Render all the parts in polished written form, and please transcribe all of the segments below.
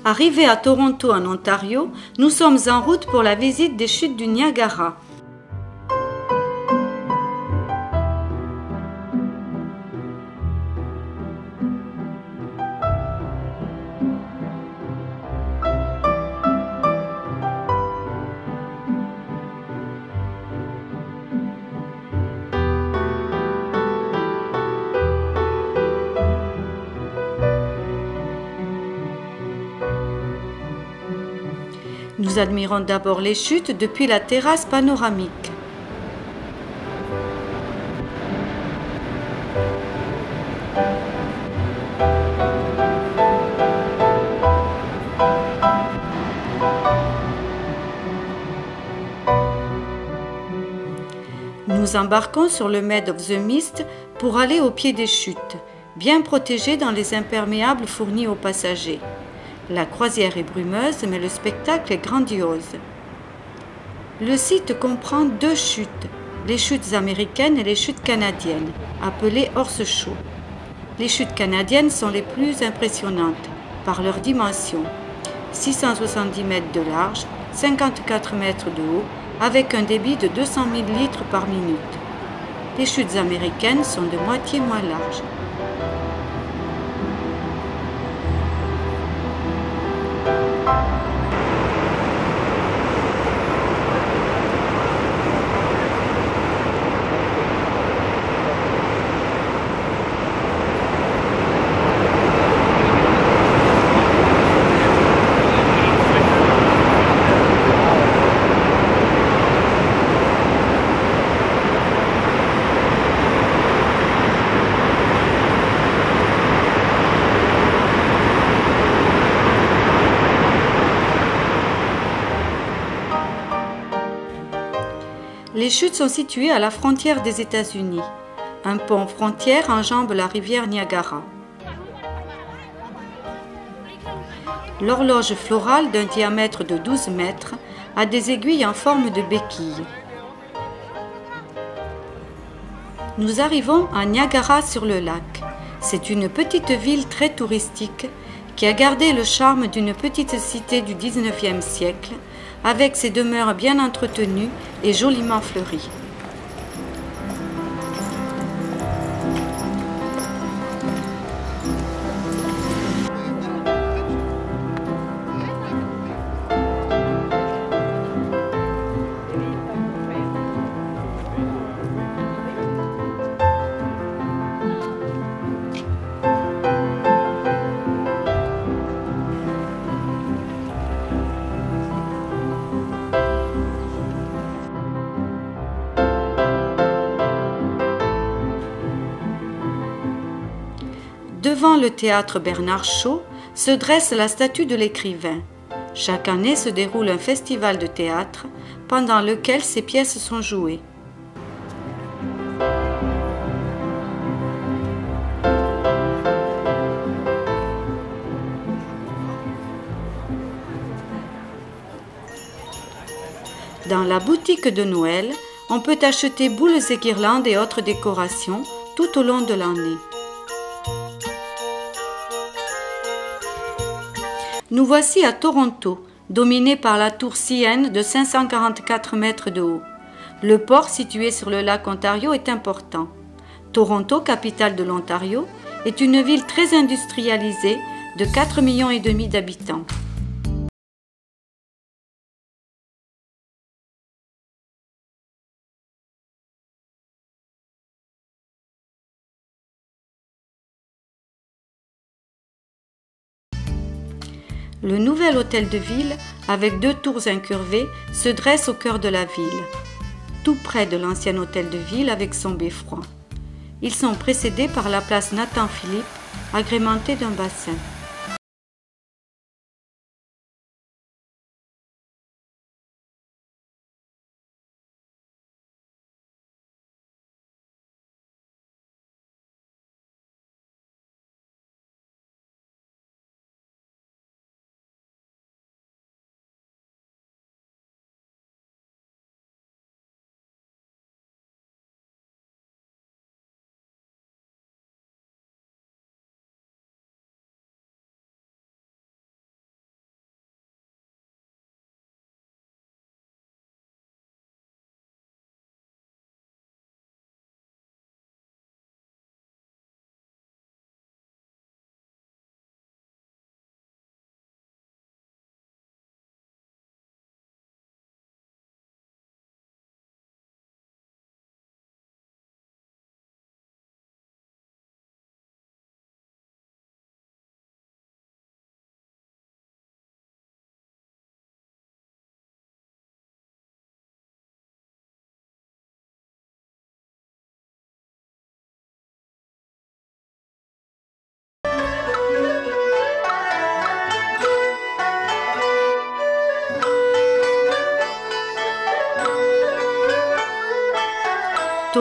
Arrivés à Toronto en Ontario, nous sommes en route pour la visite des chutes du Niagara. Nous admirons d'abord les chutes depuis la terrasse panoramique. Nous embarquons sur le Med of the Mist pour aller au pied des chutes, bien protégés dans les imperméables fournis aux passagers. La croisière est brumeuse, mais le spectacle est grandiose. Le site comprend deux chutes, les chutes américaines et les chutes canadiennes, appelées Horse Show. Les chutes canadiennes sont les plus impressionnantes par leur dimension. 670 mètres de large, 54 mètres de haut, avec un débit de 200 000 litres par minute. Les chutes américaines sont de moitié moins larges. Les chutes sont situées à la frontière des États-Unis. Un pont frontière enjambe la rivière Niagara. L'horloge florale d'un diamètre de 12 mètres a des aiguilles en forme de béquille. Nous arrivons à Niagara-sur-le-Lac. C'est une petite ville très touristique qui a gardé le charme d'une petite cité du XIXe siècle, avec ses demeures bien entretenues et joliment fleuries. Devant le théâtre Bernard Shaw se dresse la statue de l'écrivain. Chaque année se déroule un festival de théâtre pendant lequel ces pièces sont jouées. Dans la boutique de Noël, on peut acheter boules et guirlandes et autres décorations tout au long de l'année. Nous voici à Toronto, dominé par la tour CN de 544 mètres de haut. Le port situé sur le lac Ontario est important. Toronto, capitale de l'Ontario, est une ville très industrialisée de 4,5 millions d'habitants. Le nouvel hôtel de ville, avec 2 tours incurvées, se dresse au cœur de la ville, tout près de l'ancien hôtel de ville avec son beffroi. Ils sont précédés par la place Nathan-Philippe, agrémentée d'un bassin.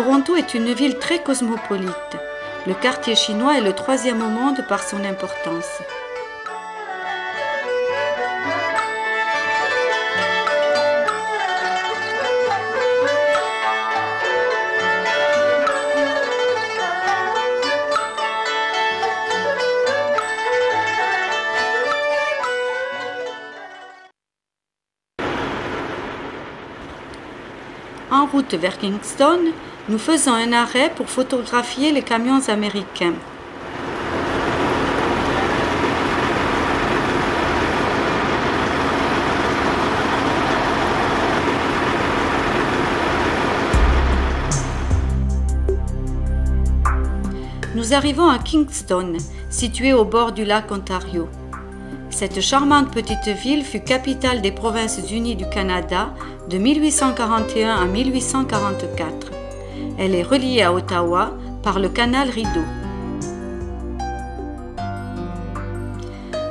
Toronto est une ville très cosmopolite. Le quartier chinois est le troisième au monde par son importance. En route vers Kingston, nous faisons un arrêt pour photographier les camions américains. Nous arrivons à Kingston, située au bord du lac Ontario. Cette charmante petite ville fut capitale des Provinces-Unies du Canada de 1841 à 1844. Elle est reliée à Ottawa par le canal Rideau.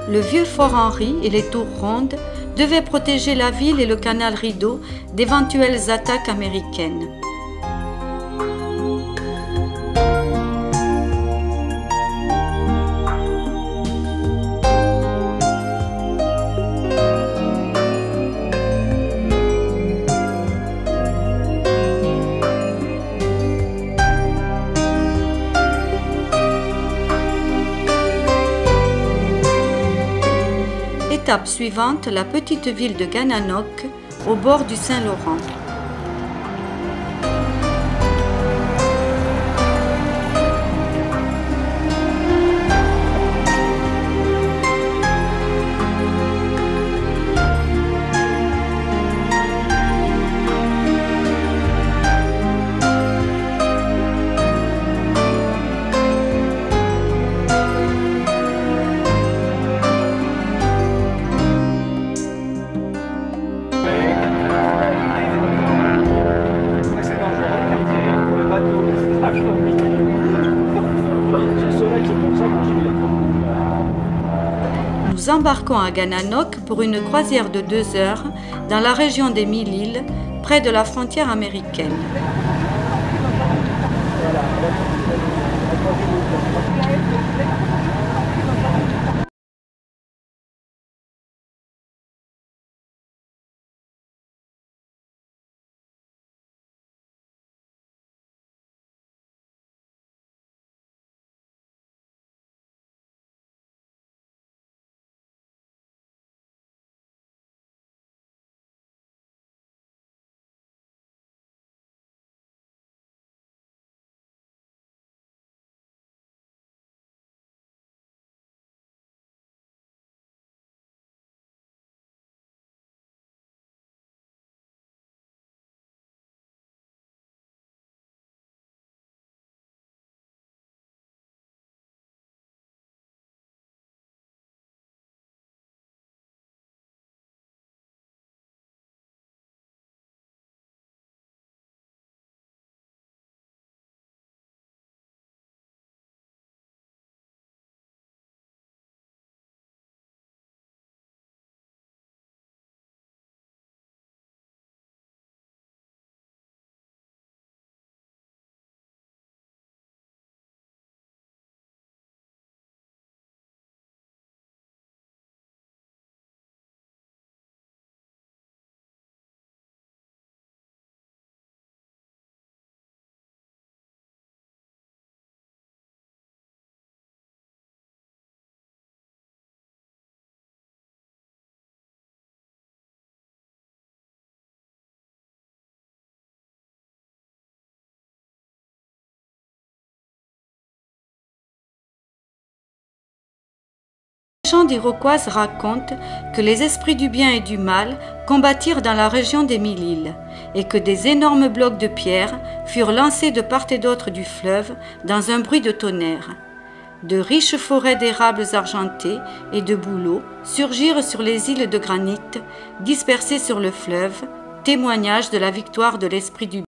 Le vieux fort Henry et les tours rondes devaient protéger la ville et le canal Rideau d'éventuelles attaques américaines. Étape suivante, la petite ville de Gananoque, au bord du Saint-Laurent. Nous embarquons à Gananoque pour une croisière de 2 heures dans la région des Mille-Îles, près de la frontière américaine. La légende iroquoise raconte que les esprits du bien et du mal combattirent dans la région des Mille-Îles et que des énormes blocs de pierre furent lancés de part et d'autre du fleuve dans un bruit de tonnerre. De riches forêts d'érables argentés et de bouleaux surgirent sur les îles de granit dispersées sur le fleuve, témoignage de la victoire de l'esprit du bien.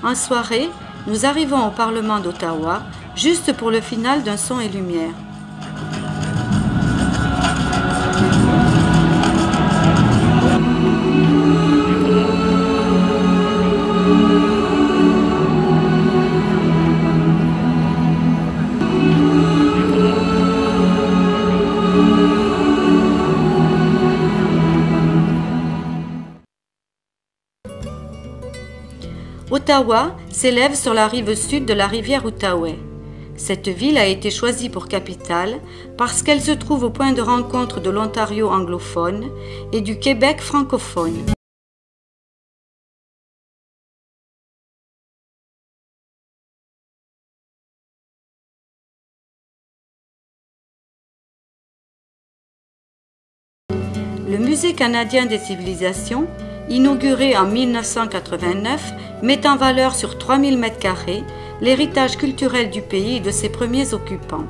En soirée, nous arrivons au Parlement d'Ottawa, juste pour le final d'un son et lumière. Ottawa s'élève sur la rive sud de la rivière Outaouais. Cette ville a été choisie pour capitale parce qu'elle se trouve au point de rencontre de l'Ontario anglophone et du Québec francophone. Le Musée canadien des civilisations, inauguré en 1989, met en valeur sur 3000 m² l'héritage culturel du pays et de ses premiers occupants.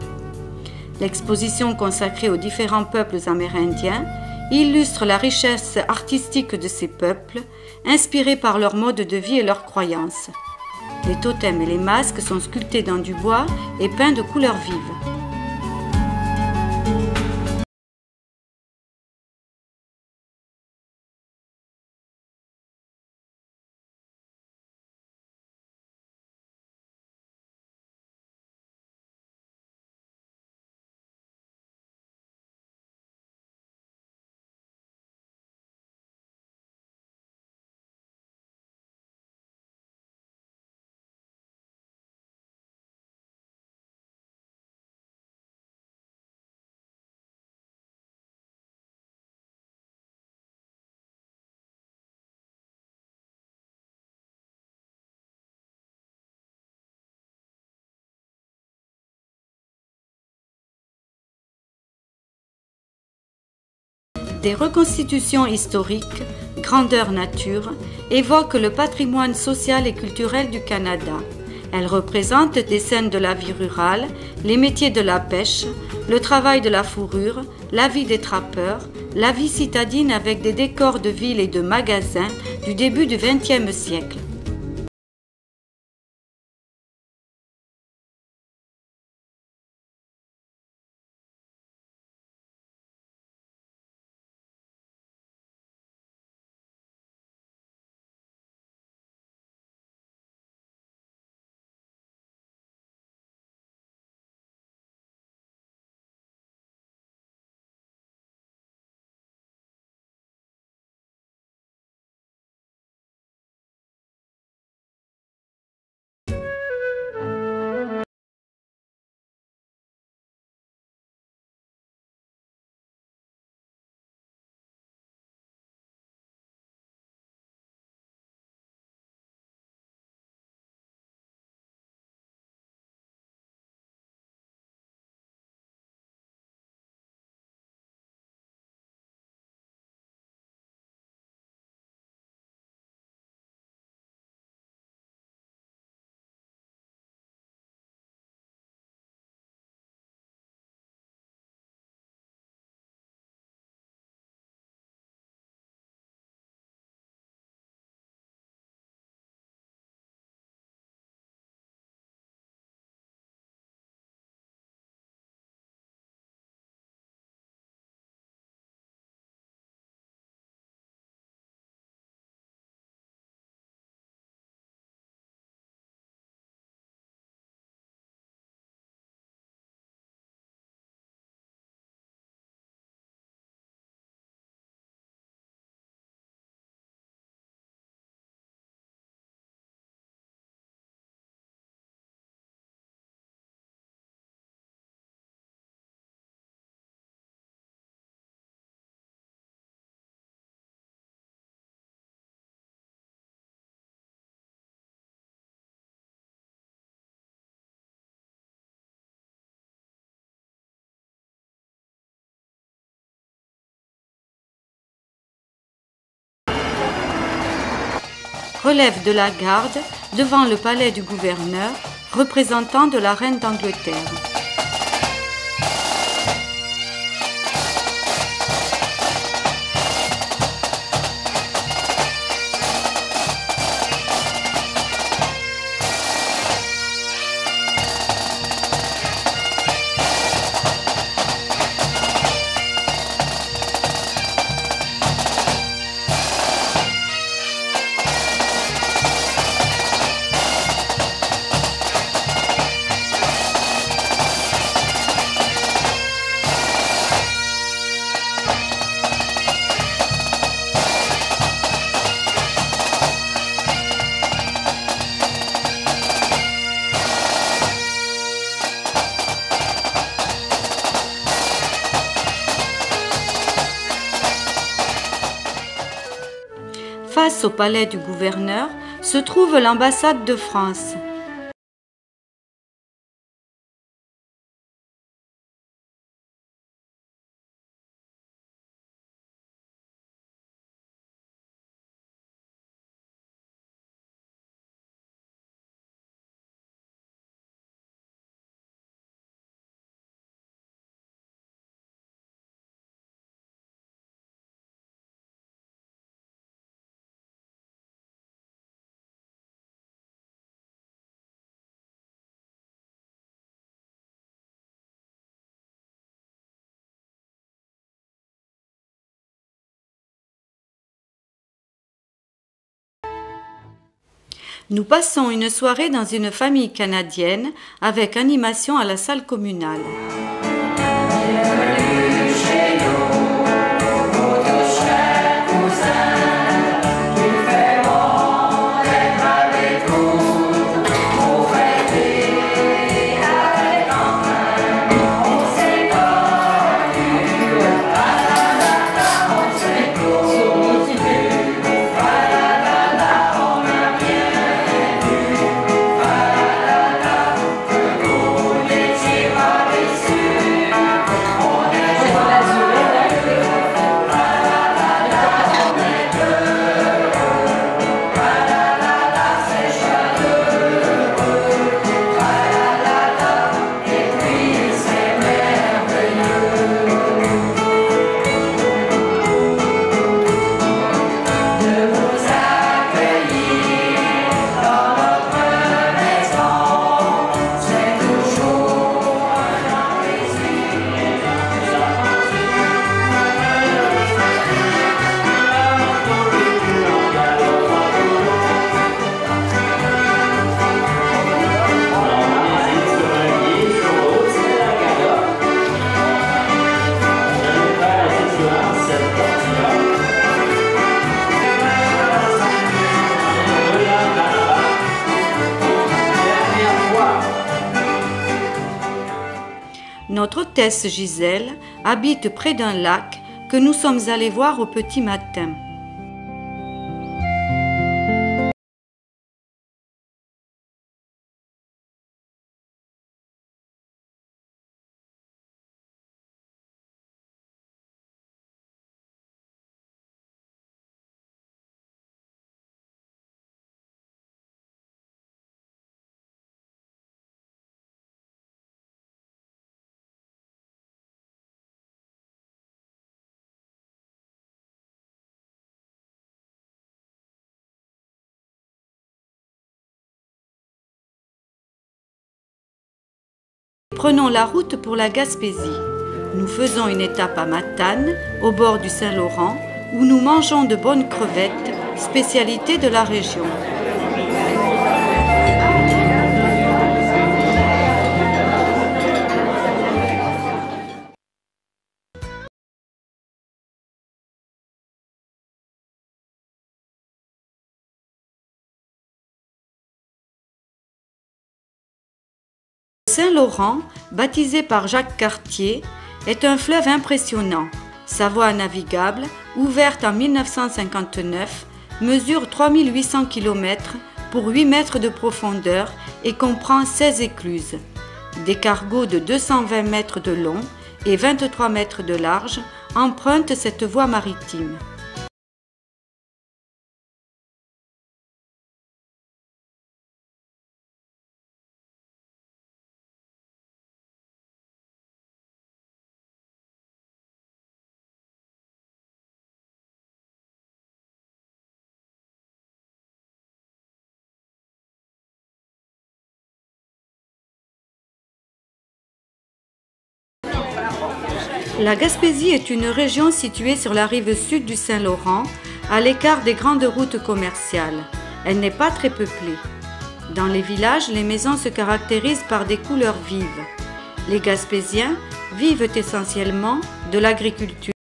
L'exposition consacrée aux différents peuples amérindiens illustre la richesse artistique de ces peuples, inspirés par leur mode de vie et leurs croyances. Les totems et les masques sont sculptés dans du bois et peints de couleurs vives. Des reconstitutions historiques, grandeur nature, évoquent le patrimoine social et culturel du Canada. Elles représentent des scènes de la vie rurale, les métiers de la pêche, le travail de la fourrure, la vie des trappeurs, la vie citadine avec des décors de villes et de magasins du début du XXe siècle. Relève de la garde devant le palais du gouverneur, représentant de la reine d'Angleterre. face au palais du gouverneur se trouve l'ambassade de France. Nous passons une soirée dans une famille canadienne avec animation à la salle communale. Notre hôtesse Gisèle habite près d'un lac que nous sommes allés voir au petit matin. Prenons la route pour la Gaspésie. Nous faisons une étape à Matane, au bord du Saint-Laurent, où nous mangeons de bonnes crevettes, spécialité de la région. Saint-Laurent, baptisé par Jacques Cartier, est un fleuve impressionnant. Sa voie navigable, ouverte en 1959, mesure 3800 km pour 8 mètres de profondeur et comprend 16 écluses. Des cargos de 220 mètres de long et 23 mètres de large empruntent cette voie maritime. La Gaspésie est une région située sur la rive sud du Saint-Laurent, à l'écart des grandes routes commerciales. Elle n'est pas très peuplée. Dans les villages, les maisons se caractérisent par des couleurs vives. Les Gaspésiens vivent essentiellement de l'agriculture.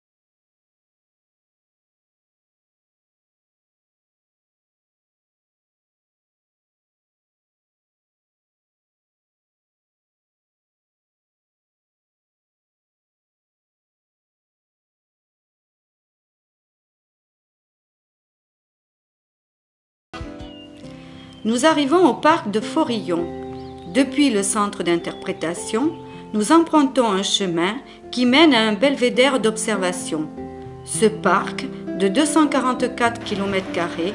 nous arrivons au parc de Forillon. Depuis le centre d'interprétation, nous empruntons un chemin qui mène à un belvédère d'observation. Ce parc, de 244 km²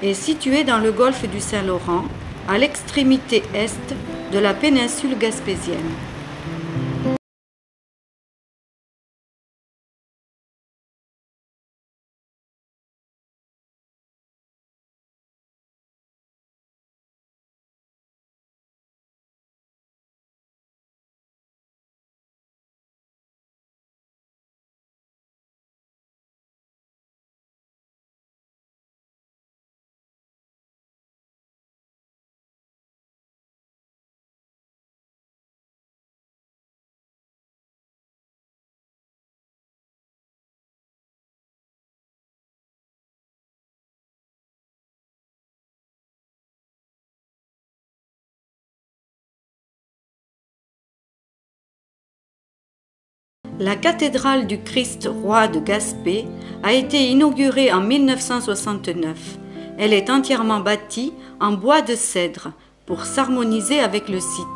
est situé dans le golfe du Saint-Laurent, à l'extrémité est de la péninsule gaspésienne. La cathédrale du Christ roi de Gaspé a été inaugurée en 1969. Elle est entièrement bâtie en bois de cèdre pour s'harmoniser avec le site.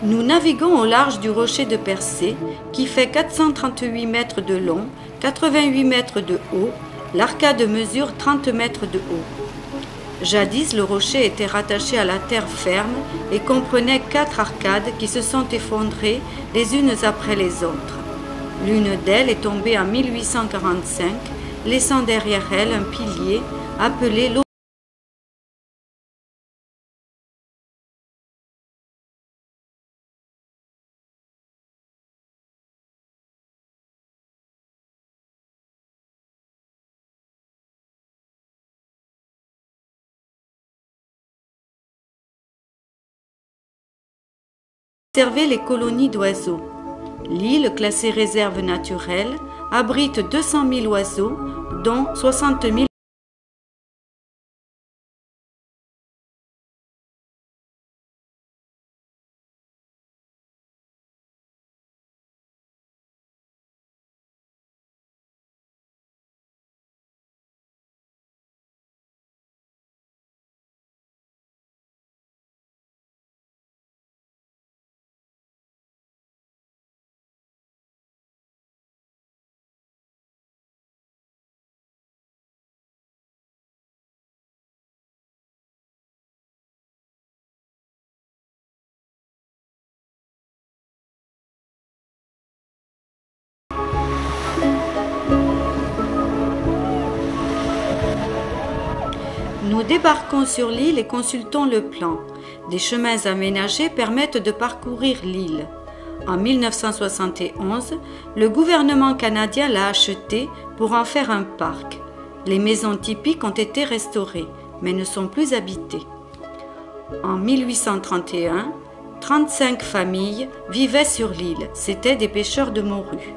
Nous naviguons au large du rocher de Percé, qui fait 438 mètres de long, 88 mètres de haut. L'arcade mesure 30 mètres de haut. Jadis, le rocher était rattaché à la terre ferme et comprenait 4 arcades qui se sont effondrées les unes après les autres. L'une d'elles est tombée en 1845, laissant derrière elle un pilier appelé l'eau. Observer les colonies d'oiseaux. L'île, classée réserve naturelle, abrite 200 000 oiseaux, dont 60 000. Nous débarquons sur l'île et consultons le plan. Des chemins aménagés permettent de parcourir l'île. En 1971, le gouvernement canadien l'a acheté pour en faire un parc. Les maisons typiques ont été restaurées, mais ne sont plus habitées. En 1831, 35 familles vivaient sur l'île. C'étaient des pêcheurs de morues.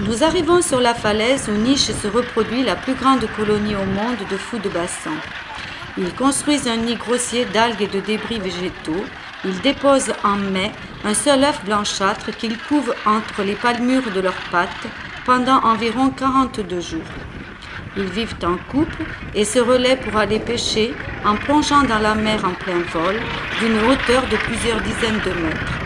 Nous arrivons sur la falaise où niche et se reproduit la plus grande colonie au monde de fous de bassin. Ils construisent un nid grossier d'algues et de débris végétaux. Ils déposent en mai un seul œuf blanchâtre qu'ils couvent entre les palmures de leurs pattes pendant environ 42 jours. Ils vivent en couple et se relaient pour aller pêcher en plongeant dans la mer en plein vol d'une hauteur de plusieurs dizaines de mètres.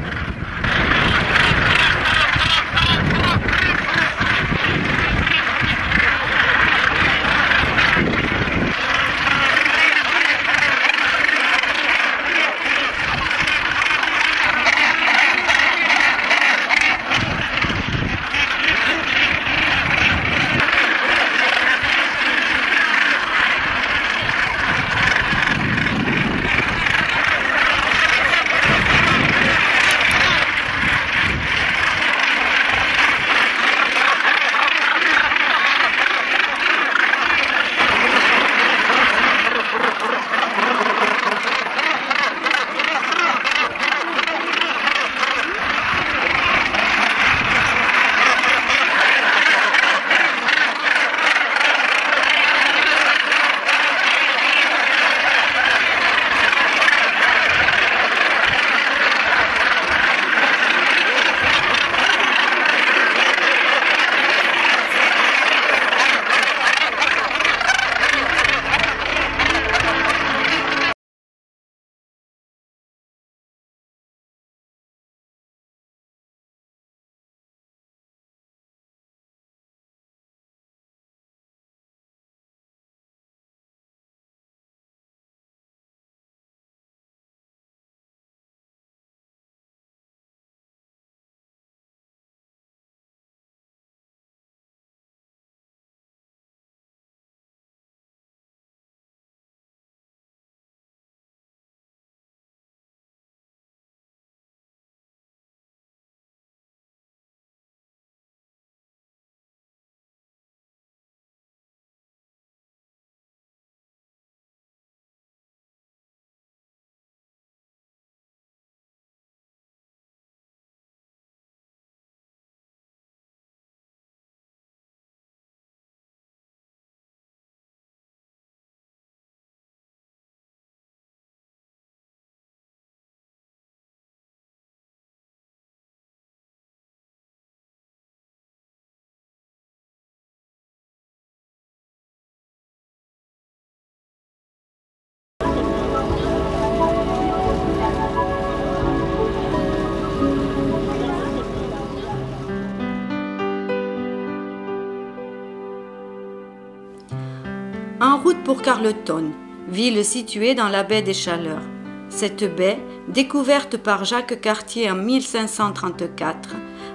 En route pour Carleton, ville située dans la baie des Chaleurs. Cette baie, découverte par Jacques Cartier en 1534,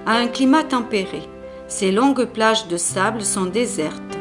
a un climat tempéré. Ses longues plages de sable sont désertes.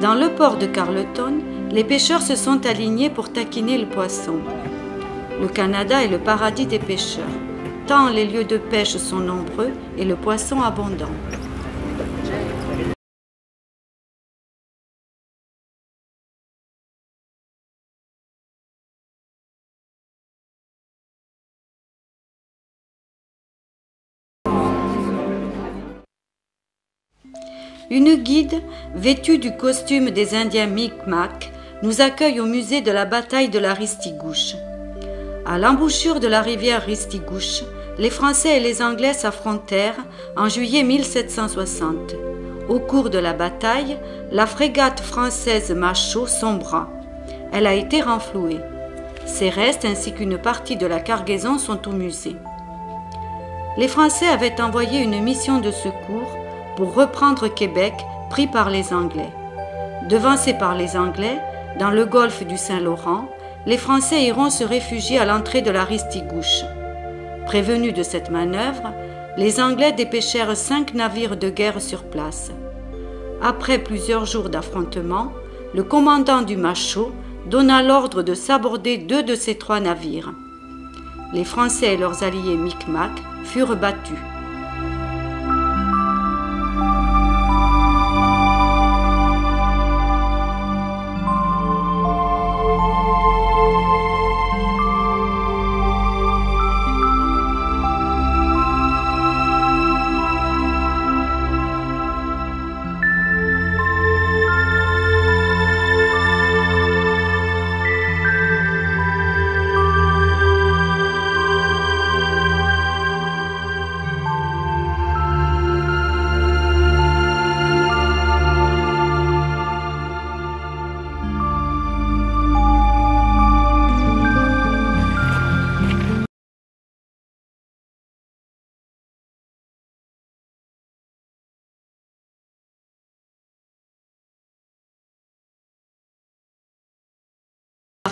Dans le port de Carleton, les pêcheurs se sont alignés pour taquiner le poisson. Le Canada est le paradis des pêcheurs, tant les lieux de pêche sont nombreux et le poisson abondant. Une guide, vêtue du costume des Indiens Micmac, nous accueille au musée de la bataille de la Ristigouche. À l'embouchure de la rivière Ristigouche, les Français et les Anglais s'affrontèrent en juillet 1760. Au cours de la bataille, la frégate française Machaut sombra. Elle a été renflouée. Ses restes ainsi qu'une partie de la cargaison sont au musée. Les Français avaient envoyé une mission de secours pour reprendre Québec pris par les Anglais. Devancés par les Anglais, dans le golfe du Saint-Laurent, les Français iront se réfugier à l'entrée de la Ristigouche. Prévenus de cette manœuvre, les Anglais dépêchèrent 5 navires de guerre sur place. Après plusieurs jours d'affrontements, le commandant du Machaut donna l'ordre de saborder 2 de ces 3 navires. Les Français et leurs alliés Micmac furent battus.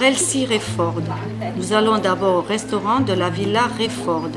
Elsie Rayford. Nous allons d'abord au restaurant de la Villa Rayford.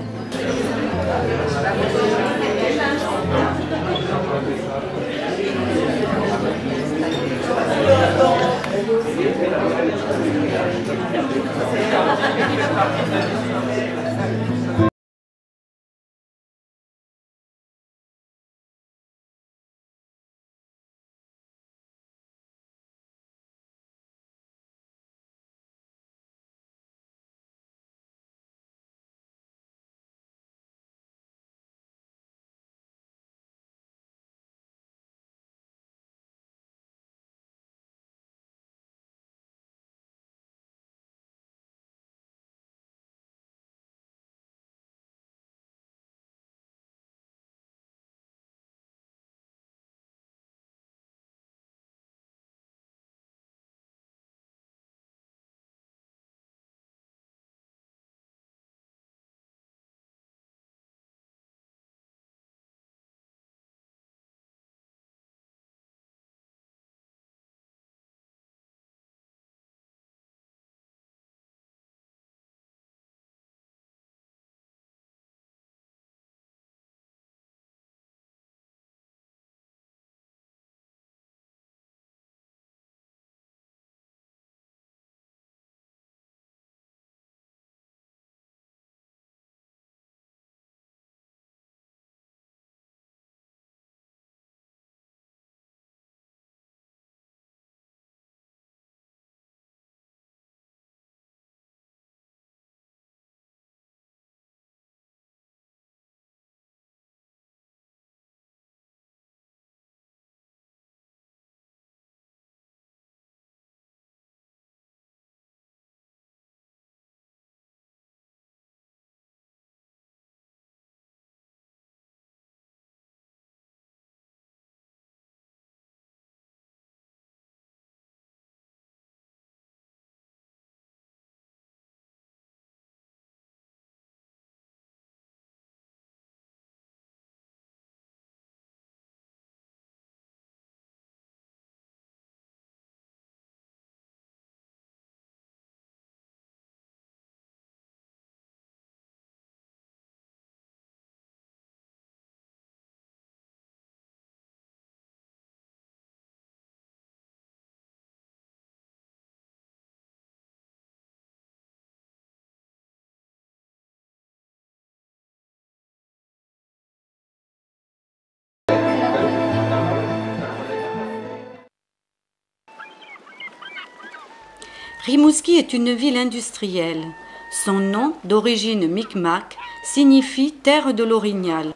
Rimouski est une ville industrielle. Son nom, d'origine micmac, signifie terre de l'orignal.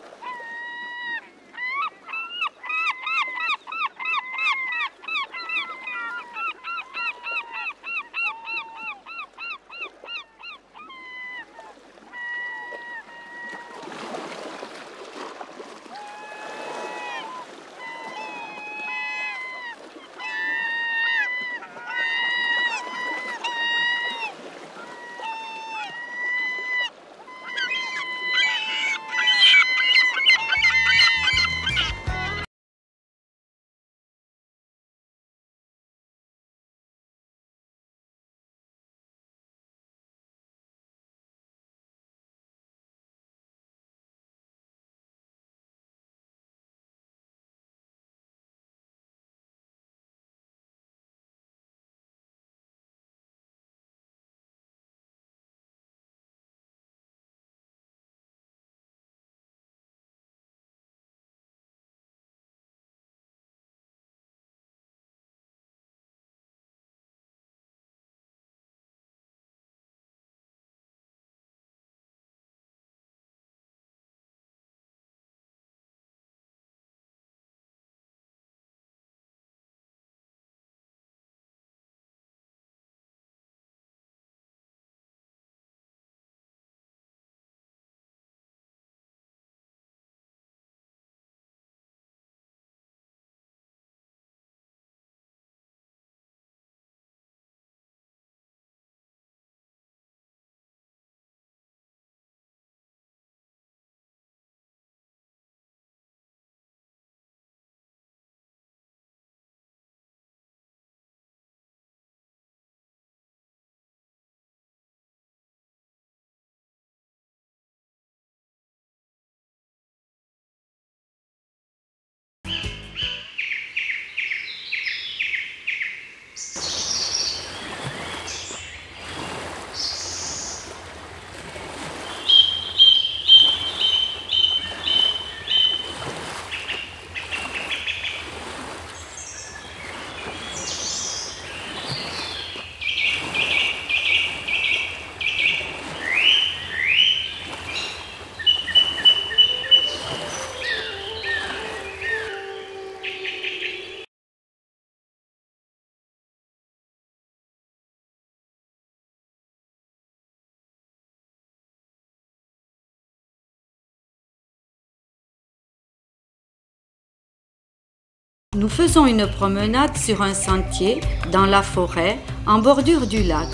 Nous faisons une promenade sur un sentier dans la forêt en bordure du lac.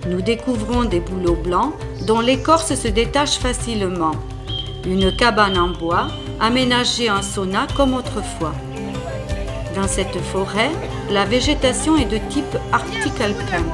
Nous découvrons des bouleaux blancs dont l'écorce se détache facilement. Une cabane en bois aménagée en sauna comme autrefois. Dans cette forêt, la végétation est de type arctique alpin.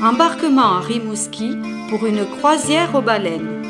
Embarquement à Rimouski pour une croisière aux baleines.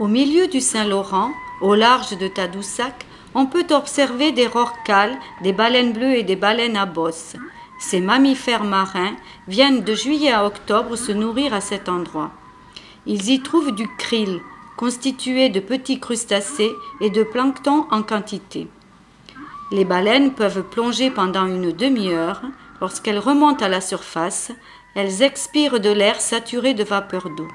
Au milieu du Saint-Laurent, au large de Tadoussac, on peut observer des rorquals, des baleines bleues et des baleines à bosse. Ces mammifères marins viennent de juillet à octobre se nourrir à cet endroit. Ils y trouvent du krill, constitué de petits crustacés et de plancton en quantité. Les baleines peuvent plonger pendant une demi-heure. Lorsqu'elles remontent à la surface, elles expirent de l'air saturé de vapeur d'eau.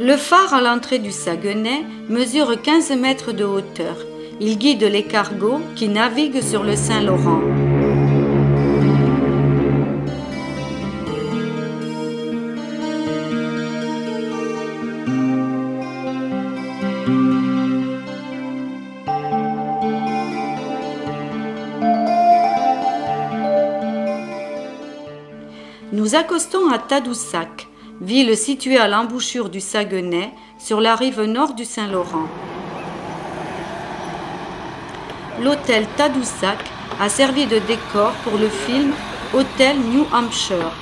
Le phare à l'entrée du Saguenay mesure 15 mètres de hauteur. Il guide les cargos qui naviguent sur le Saint-Laurent. Nous accostons à Tadoussac, ville située à l'embouchure du Saguenay, sur la rive nord du Saint-Laurent. L'hôtel Tadoussac a servi de décor pour le film Hôtel New Hampshire.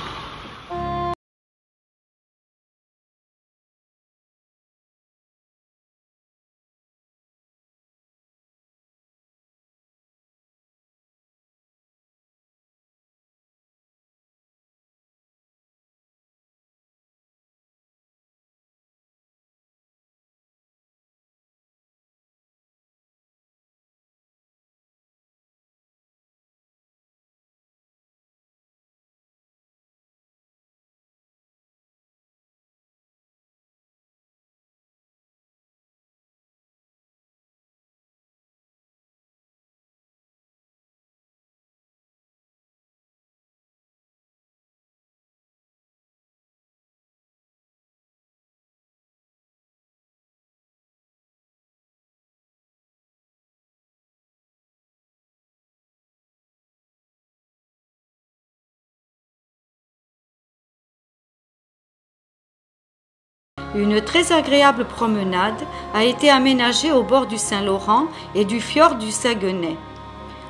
Une très agréable promenade a été aménagée au bord du Saint-Laurent et du fjord du Saguenay.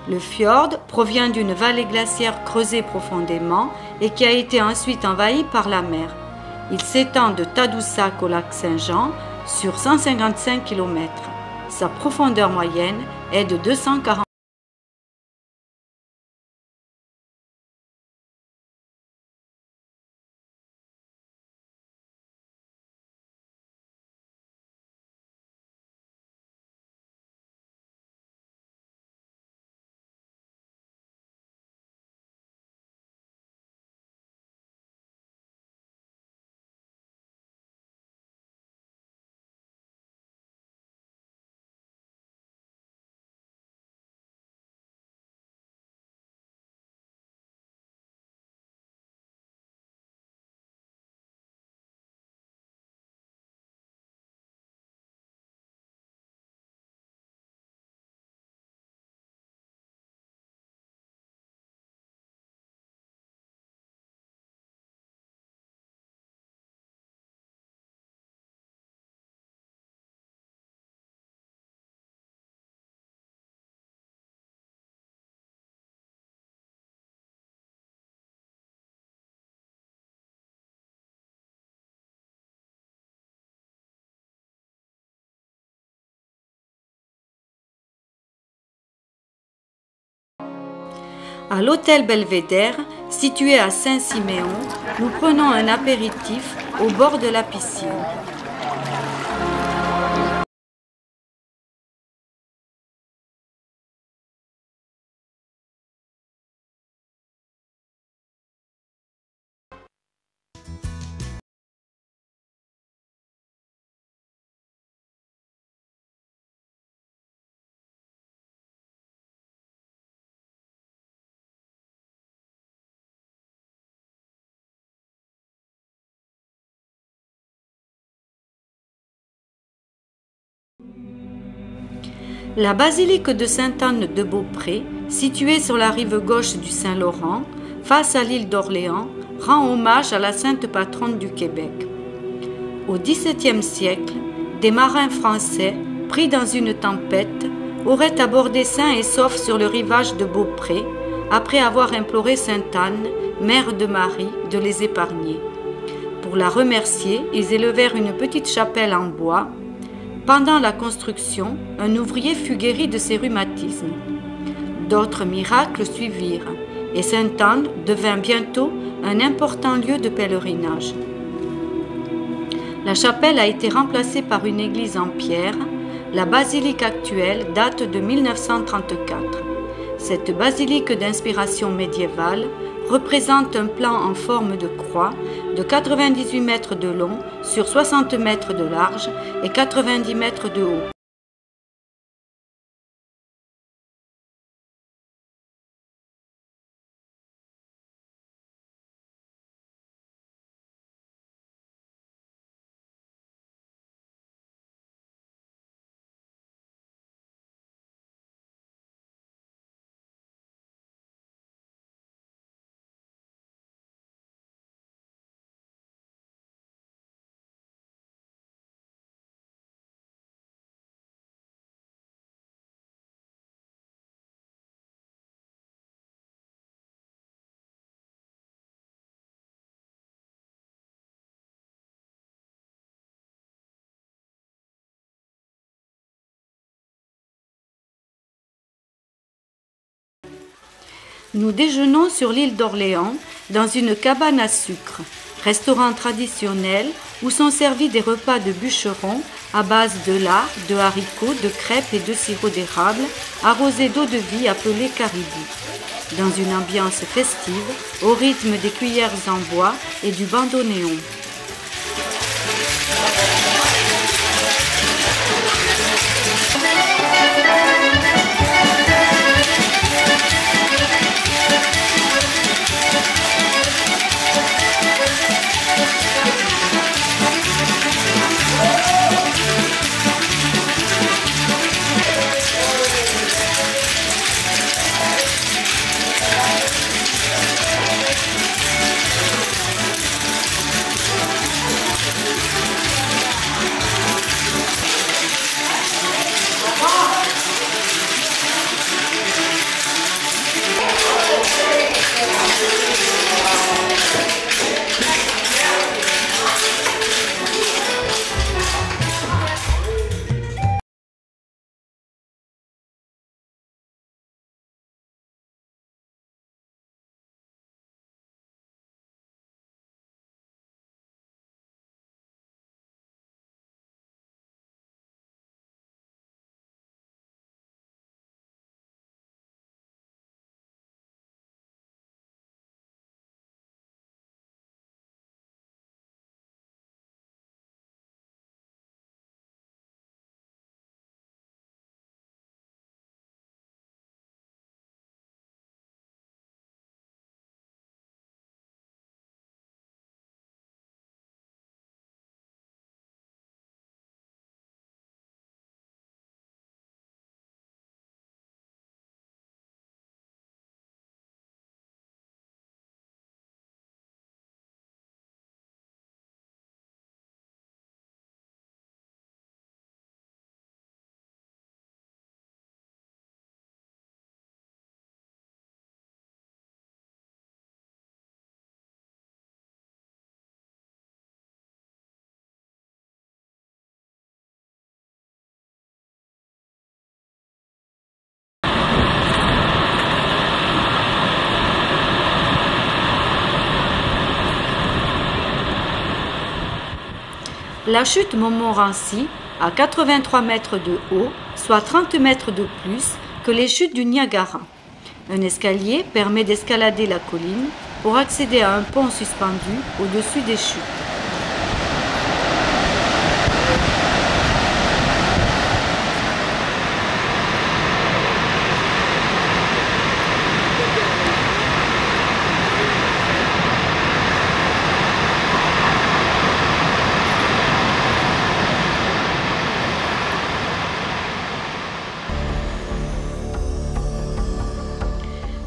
Le fjord provient d'une vallée glaciaire creusée profondément et qui a été ensuite envahie par la mer. Il s'étend de Tadoussac au lac Saint-Jean sur 155 km. Sa profondeur moyenne est de 240 À l'hôtel Belvédère, situé à Saint-Siméon, nous prenons un apéritif au bord de la piscine. La basilique de Sainte-Anne-de-Beaupré, située sur la rive gauche du Saint-Laurent, face à l'île d'Orléans, rend hommage à la sainte patronne du Québec. Au XVIIe siècle, des marins français, pris dans une tempête, auraient abordé sains et saufs sur le rivage de Beaupré, après avoir imploré Sainte Anne, mère de Marie, de les épargner. Pour la remercier, ils élevèrent une petite chapelle en bois. Pendant la construction, un ouvrier fut guéri de ses rhumatismes. D'autres miracles suivirent, et Sainte-Anne devint bientôt un important lieu de pèlerinage. La chapelle a été remplacée par une église en pierre. La basilique actuelle date de 1934. Cette basilique d'inspiration médiévale représente un plan en forme de croix de 98 mètres de long sur 60 mètres de large et 90 mètres de haut. Nous déjeunons sur l'île d'Orléans dans une cabane à sucre, restaurant traditionnel où sont servis des repas de bûcherons à base de lard, de haricots, de crêpes et de sirop d'érable, arrosés d'eau de vie appelée caribou. Dans une ambiance festive, au rythme des cuillères en bois et du bandoneon. La chute Montmorency a 83 mètres de haut, soit 30 mètres de plus que les chutes du Niagara. Un escalier permet d'escalader la colline pour accéder à un pont suspendu au-dessus des chutes.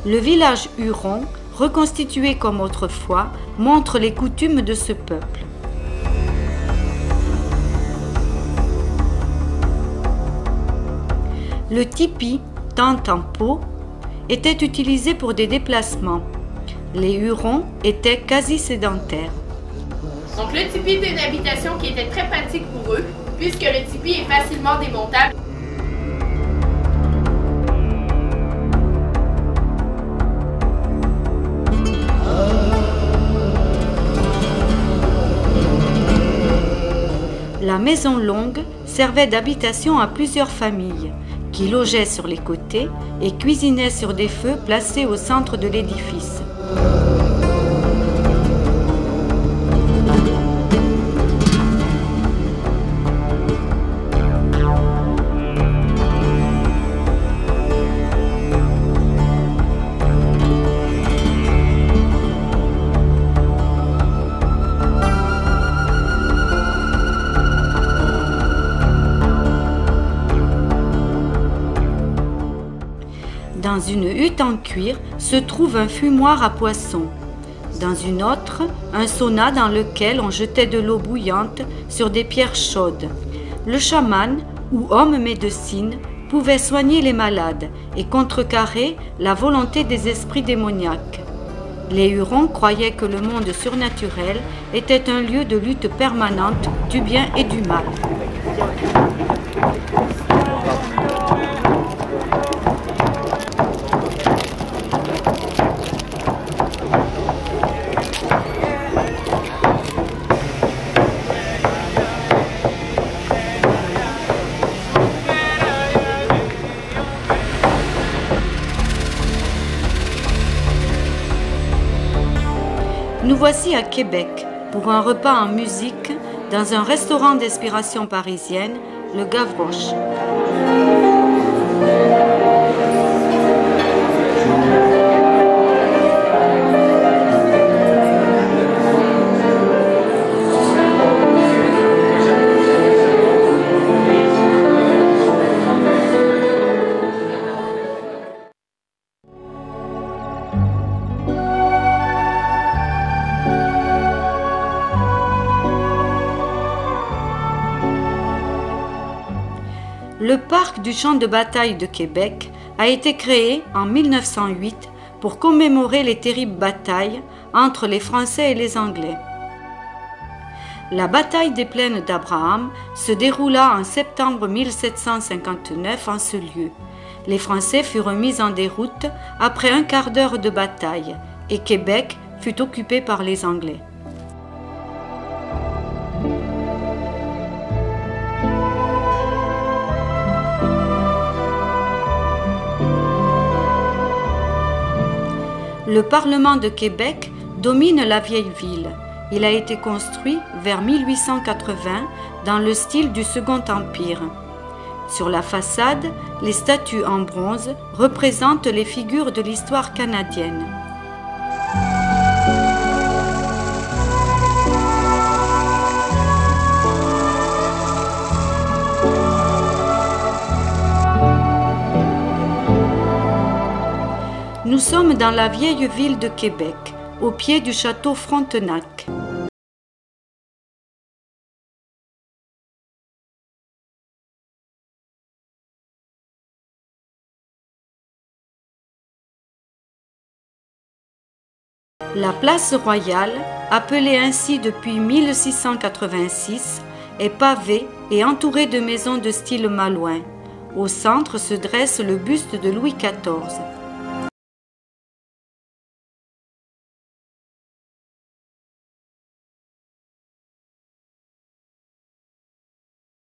Le village huron, reconstitué comme autrefois, montre les coutumes de ce peuple. Le tipi, tente en peau, était utilisé pour des déplacements. Les Hurons étaient quasi sédentaires. Donc le tipi est une habitation qui était très pratique pour eux, puisque le tipi est facilement démontable. La maison longue servait d'habitation à plusieurs familles, qui logeaient sur les côtés et cuisinaient sur des feux placés au centre de l'édifice. Dans une hutte en cuir se trouve un fumoir à poissons. Dans une autre, un sauna dans lequel on jetait de l'eau bouillante sur des pierres chaudes. Le chaman ou homme médecine pouvait soigner les malades et contrecarrer la volonté des esprits démoniaques. Les Hurons croyaient que le monde surnaturel était un lieu de lutte permanente du bien et du mal. Nous voici à Québec pour un repas en musique dans un restaurant d'inspiration parisienne, le Gavroche. Le parc du champ de bataille de Québec a été créé en 1908 pour commémorer les terribles batailles entre les Français et les Anglais. La bataille des plaines d'Abraham se déroula en septembre 1759 en ce lieu. Les Français furent mis en déroute après un quart d'heure de bataille et Québec fut occupé par les Anglais. Le Parlement de Québec domine la vieille ville. Il a été construit vers 1880 dans le style du Second Empire. Sur la façade, les statues en bronze représentent les figures de l'histoire canadienne. Nous sommes dans la vieille ville de Québec, au pied du château Frontenac. La place royale, appelée ainsi depuis 1686, est pavée et entourée de maisons de style malouin. Au centre se dresse le buste de Louis XIV.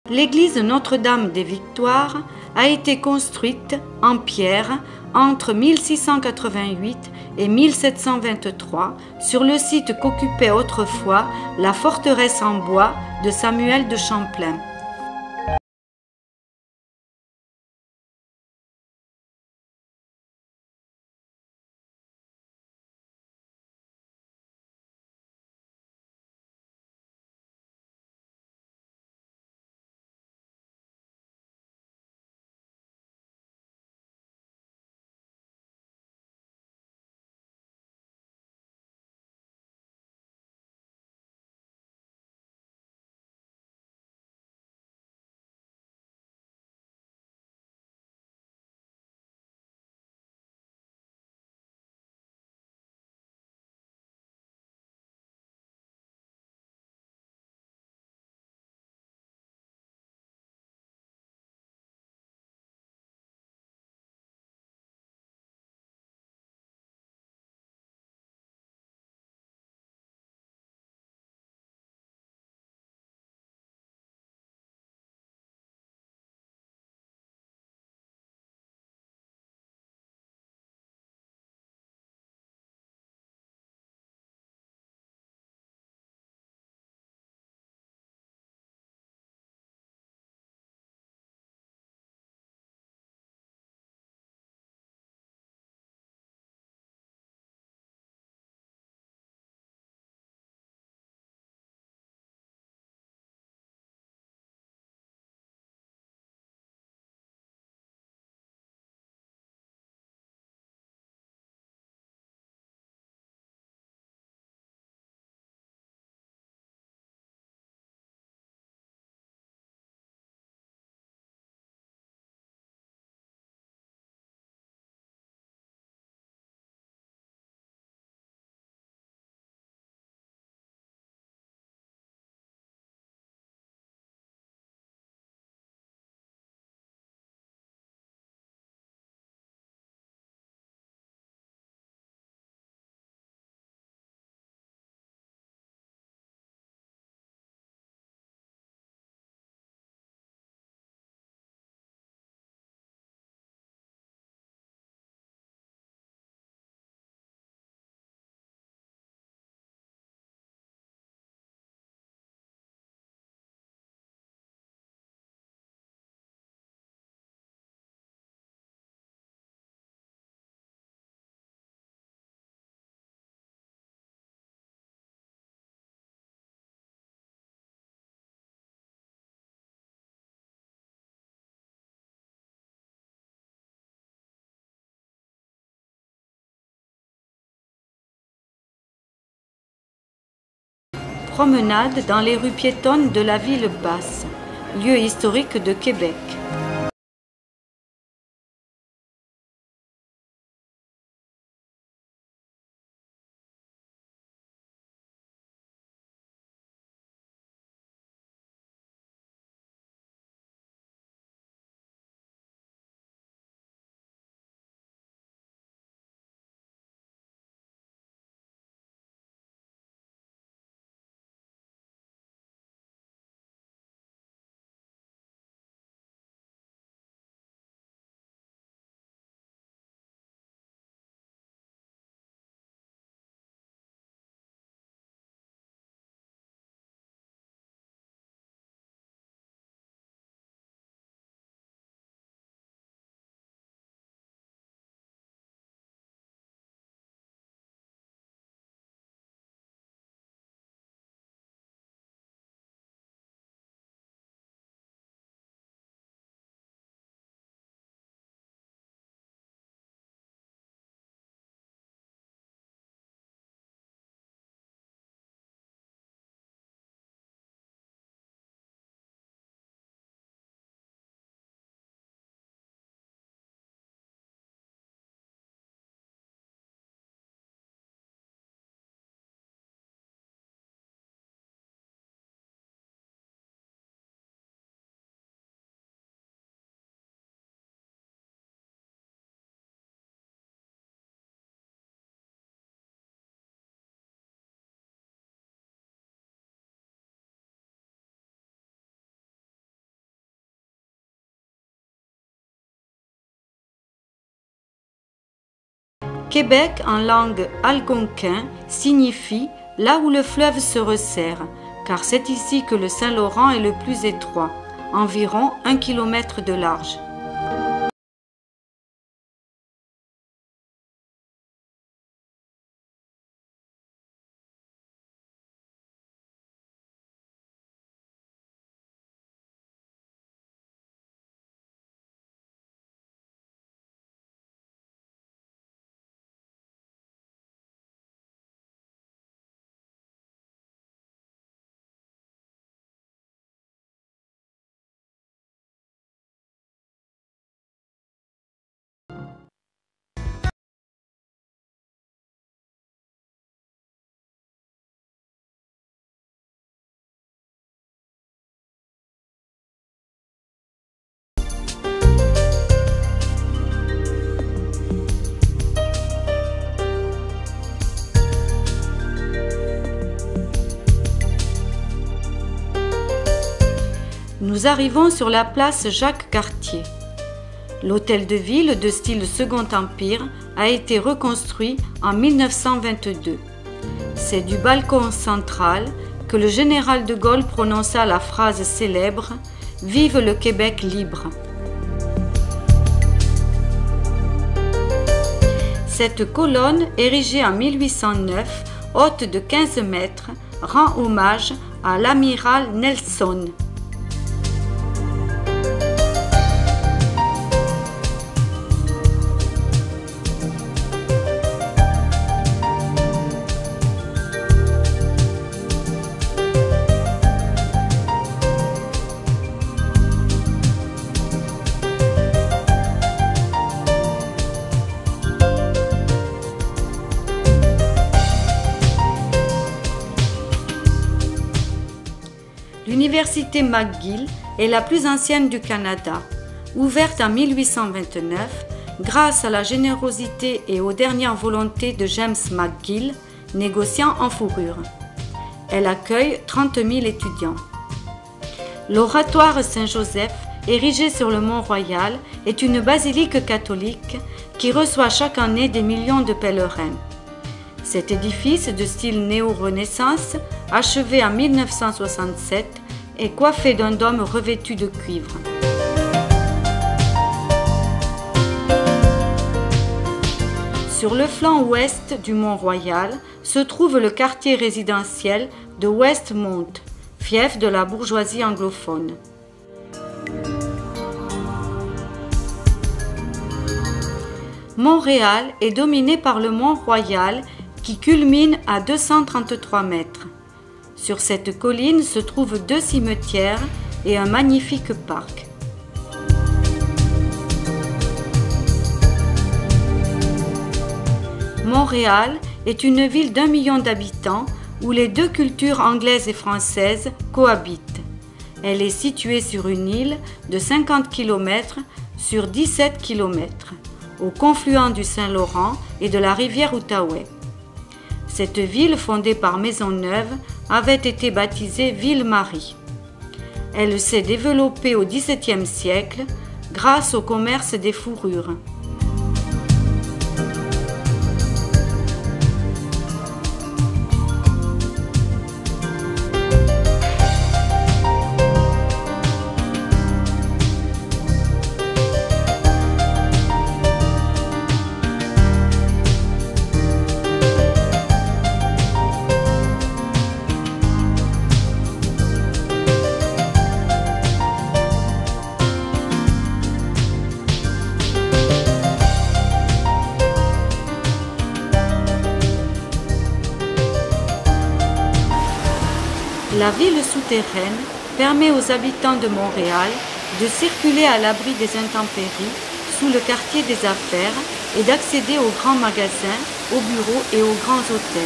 L'église Notre-Dame des Victoires a été construite en pierre entre 1688 et 1723 sur le site qu'occupait autrefois la forteresse en bois de Samuel de Champlain. Promenade dans les rues piétonnes de la ville basse, lieu historique de Québec. Québec en langue algonquin signifie « là où le fleuve se resserre », car c'est ici que le Saint-Laurent est le plus étroit, environ 1 km de large. Nous arrivons sur la place Jacques-Cartier. L'hôtel de ville de style Second Empire a été reconstruit en 1922. C'est du balcon central que le général de Gaulle prononça la phrase célèbre « Vive le Québec libre ». Cette colonne, érigée en 1809, haute de 15 mètres, rend hommage à l'amiral Nelson. L'université McGill est la plus ancienne du Canada, ouverte en 1829 grâce à la générosité et aux dernières volontés de James McGill, négociant en fourrure. Elle accueille 30 000 étudiants. L'oratoire Saint-Joseph, érigé sur le Mont-Royal, est une basilique catholique qui reçoit chaque année des millions de pèlerins. Cet édifice de style néo-renaissance, achevé en 1967, est coiffé d'un dôme revêtu de cuivre. Sur le flanc ouest du Mont-Royal se trouve le quartier résidentiel de Westmount, fief de la bourgeoisie anglophone. Montréal est dominé par le Mont-Royal qui culmine à 233 mètres. Sur cette colline se trouvent 2 cimetières et un magnifique parc. Montréal est une ville d'1 million d'habitants où les 2 cultures anglaises et françaises cohabitent. Elle est située sur une île de 50 km sur 17 km, au confluent du Saint-Laurent et de la rivière Outaouais. Cette ville, fondée par Maisonneuve, avait été baptisée Ville-Marie. Elle s'est développée au XVIIe siècle grâce au commerce des fourrures. La ville souterraine permet aux habitants de Montréal de circuler à l'abri des intempéries sous le quartier des affaires et d'accéder aux grands magasins, aux bureaux et aux grands hôtels.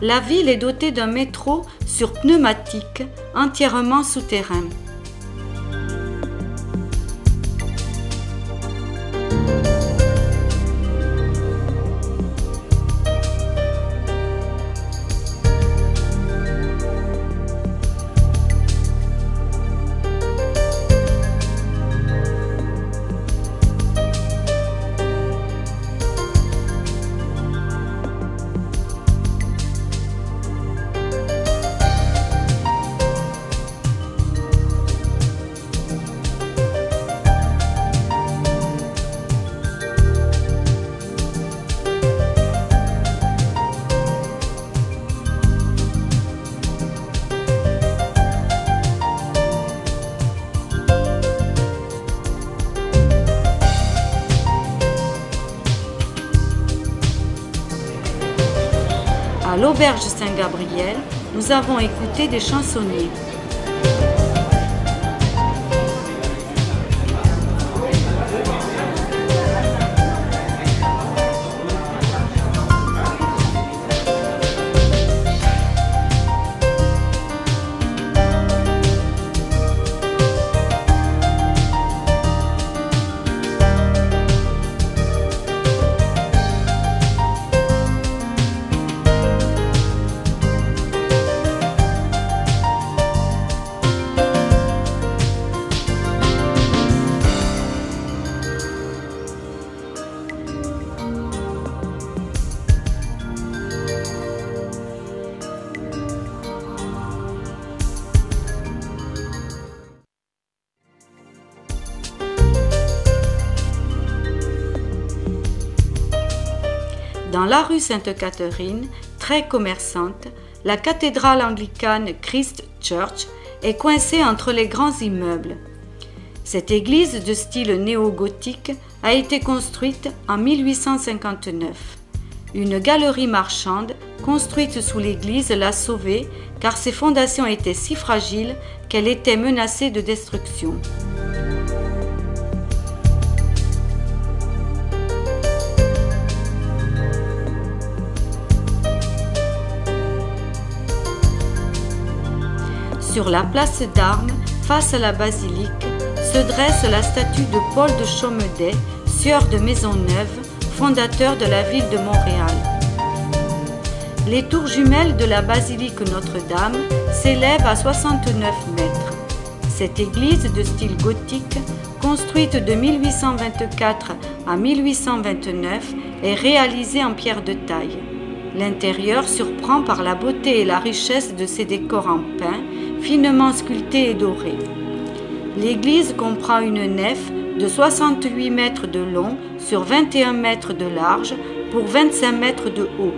La ville est dotée d'un métro sur pneumatique entièrement souterrain. À l'auberge Saint-Gabriel, nous avons écouté des chansonniers. Dans la rue Sainte-Catherine, très commerçante, la cathédrale anglicane Christ Church est coincée entre les grands immeubles. Cette église de style néo-gothique a été construite en 1859. Une galerie marchande construite sous l'église l'a sauvée car ses fondations étaient si fragiles qu'elle était menacée de destruction. Sur la place d'Armes, face à la basilique, se dresse la statue de Paul de Chaumeday, sieur de Maisonneuve, fondateur de la ville de Montréal. Les tours jumelles de la basilique Notre-Dame s'élèvent à 69 mètres. Cette église de style gothique, construite de 1824 à 1829, est réalisée en pierre de taille. L'intérieur surprend par la beauté et la richesse de ses décors en pin, finement sculptés et dorés. L'église comprend une nef de 68 mètres de long sur 21 mètres de large pour 25 mètres de haut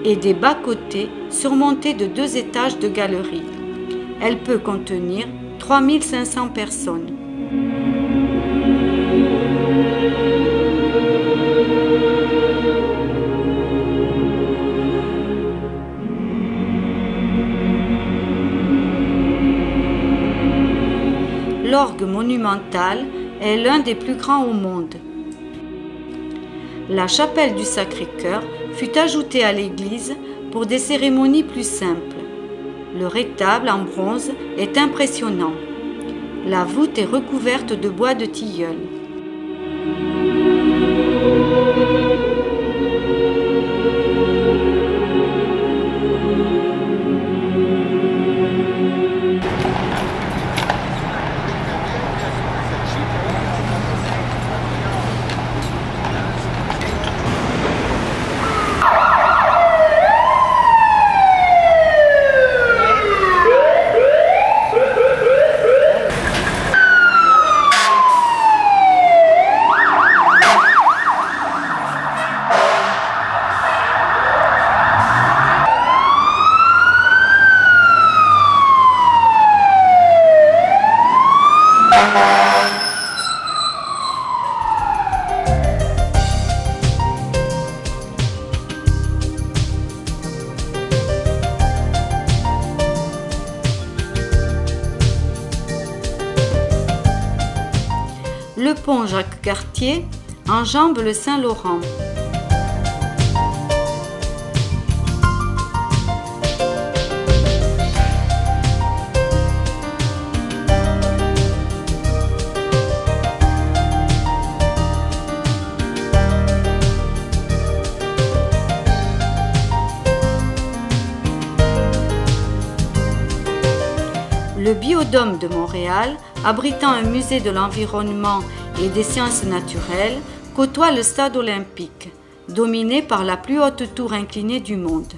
et des bas-côtés surmontés de 2 étages de galeries. Elle peut contenir 3500 personnes. L'orgue monumental est l'un des plus grands au monde. La chapelle du Sacré-Cœur fut ajoutée à l'église pour des cérémonies plus simples. Le rétable en bronze est impressionnant. La voûte est recouverte de bois de tilleul. Le pont Jacques-Cartier enjambe le Saint-Laurent. Le Biodôme de Montréal, abritant un musée de l'environnement et des sciences naturelles, côtoie le stade olympique, dominé par la plus haute tour inclinée du monde.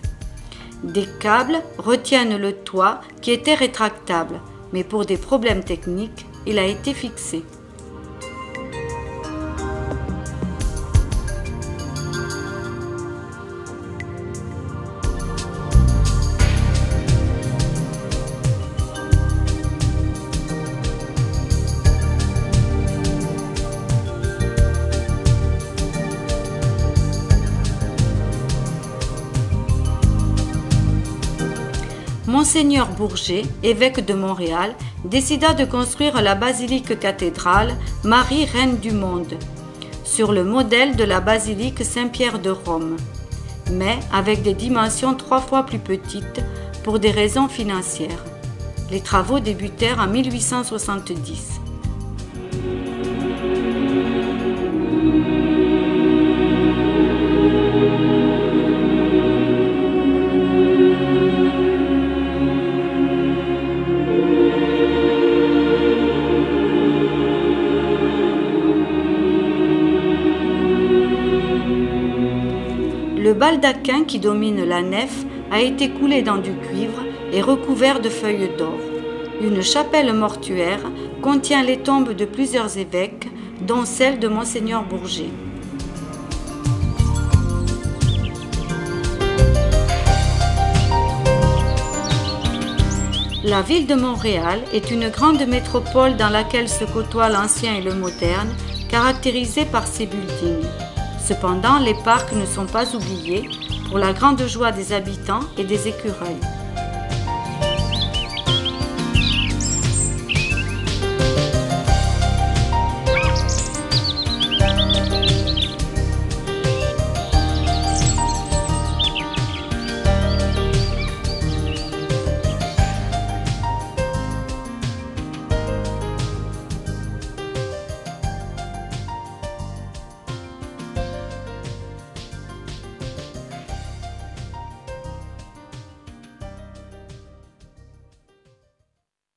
Des câbles retiennent le toit qui était rétractable, mais pour des problèmes techniques, il a été fixé. Monseigneur Bourget, évêque de Montréal, décida de construire la basilique-cathédrale Marie Reine du Monde, sur le modèle de la basilique Saint-Pierre de Rome, mais avec des dimensions 3 fois plus petites pour des raisons financières. Les travaux débutèrent en 1870. Le baldaquin qui domine la nef a été coulé dans du cuivre et recouvert de feuilles d'or. Une chapelle mortuaire contient les tombes de plusieurs évêques, dont celle de Monseigneur Bourget. La ville de Montréal est une grande métropole dans laquelle se côtoient l'ancien et le moderne, caractérisée par ses buildings. Cependant, les parcs ne sont pas oubliés, pour la grande joie des habitants et des écureuils.